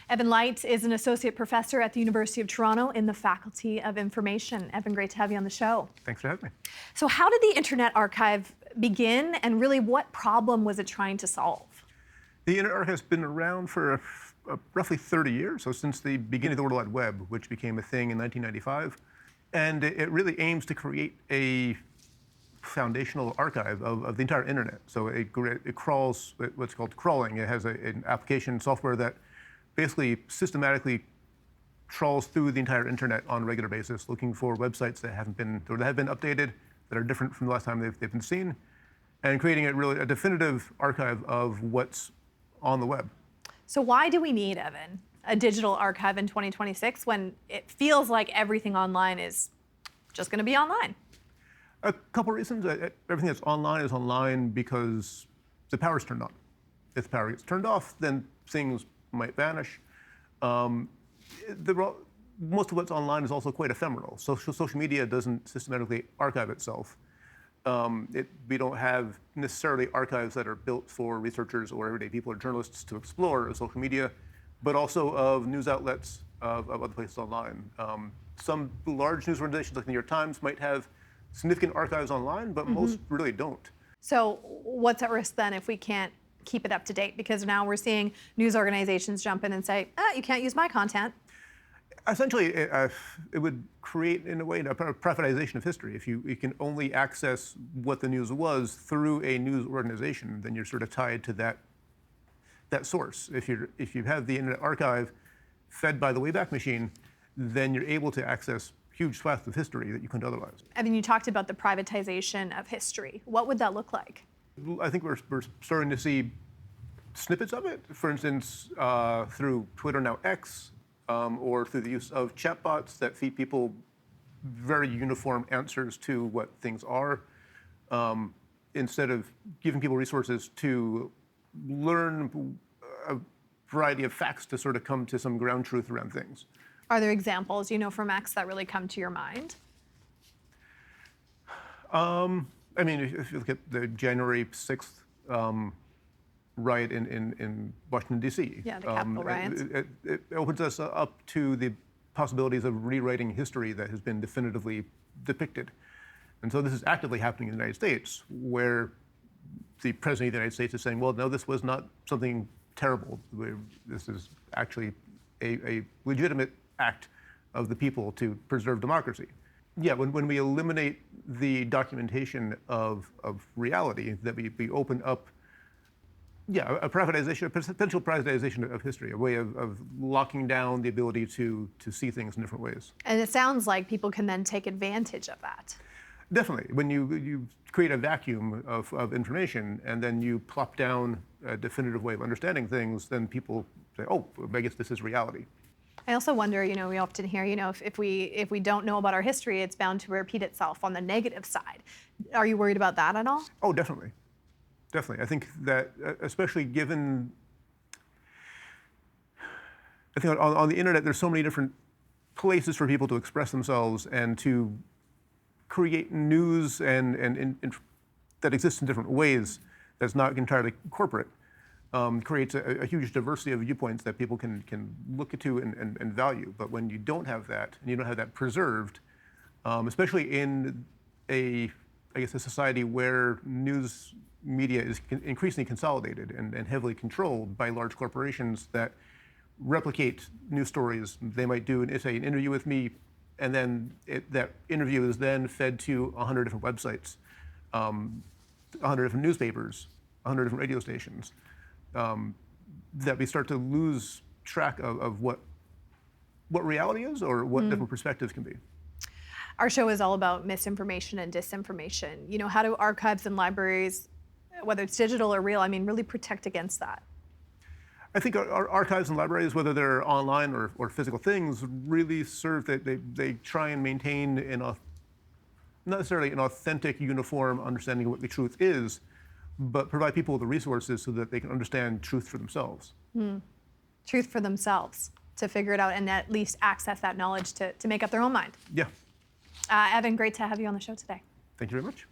Evan Light is an associate professor at the University of Toronto in the Faculty of Information. Evan, great to have you on the show. Thanks for having me. So how did the Internet Archive begin, and really what problem was it trying to solve? The Internet Archive has been around for roughly 30 years, so since the beginning of the World Wide Web, which became a thing in 1995. And it really aims to create a foundational archive of the entire internet. So it crawls, what's called crawling. It has an application software that basically systematically trawls through the entire internet on a regular basis, looking for websites that haven't been, or that have been updated, that are different from the last time they've been seen, and creating a definitive archive of what's on the web. So why do we need, Evan, a digital archive in 2026 when it feels like everything online is just going to be online? A couple reasons. Everything that's online is online because the power's turned on. If the power gets turned off, then things might vanish. Most of what's online is also quite ephemeral. Social media doesn't systematically archive itself. We don't have necessarily archives that are built for researchers or everyday people or journalists to explore of social media, but also of news outlets of other places online. Some large news organizations like the New York Times might have significant archives online, but most really don't. So what's at risk then if we can't keep it up to date? Because now we're seeing news organizations jump in and say, you can't use my content. Essentially, it would create, in a way, a privatization of history. If you can only access what the news was through a news organization, then you're sort of tied to that source. If you have the Internet Archive fed by the Wayback Machine, then you're able to access huge swaths of history that you couldn't otherwise. I mean, you talked about the privatization of history. What would that look like? I think we're starting to see snippets of it. For instance, through Twitter, now X, or through the use of chatbots that feed people very uniform answers to what things are, instead of giving people resources to learn a variety of facts to sort of come to some ground truth around things. Are there examples, from X that really come to your mind? I mean, if you look at the January 6th riot in Washington, D.C. Yeah, the Capitol riots. It opens us up to the possibilities of rewriting history that has been definitively depicted. And so this is actively happening in the United States, where the President of the United States is saying, well, no, this was not something terrible. This is actually a legitimate act of the people to preserve democracy. Yeah, when we eliminate the documentation of reality, that we open up, a privatization, a potential privatization of history, a way of locking down the ability to see things in different ways. And it sounds like people can then take advantage of that. Definitely. When you create a vacuum of information and then you plop down a definitive way of understanding things, then people say, oh, I guess this is reality. I also wonder, we often hear, if we don't know about our history, it's bound to repeat itself on the negative side. Are you worried about that at all? Oh, definitely. Definitely. I think that, especially given, I think on the internet, there's so many different places for people to express themselves and to create news and that exists in different ways that's not entirely corporate. Creates a huge diversity of viewpoints that people can look into and value. But when you don't have that, and you don't have that preserved, especially in a society where news media is increasingly consolidated and heavily controlled by large corporations that replicate news stories. They might do an interview with me, and then that interview is then fed to 100 different websites, 100 different newspapers, 100 different radio stations. That we start to lose track of what reality is or what different perspectives can be. Our show is all about misinformation and disinformation. How do archives and libraries, whether it's digital or real, really protect against that? I think our archives and libraries, whether they're online or physical things, really serve that they try and maintain not necessarily an authentic, uniform understanding of what the truth is, but provide people with the resources so that they can understand truth for themselves. Truth for themselves, to figure it out and at least access that knowledge to make up their own mind. Yeah. Evan, great to have you on the show today. Thank you very much.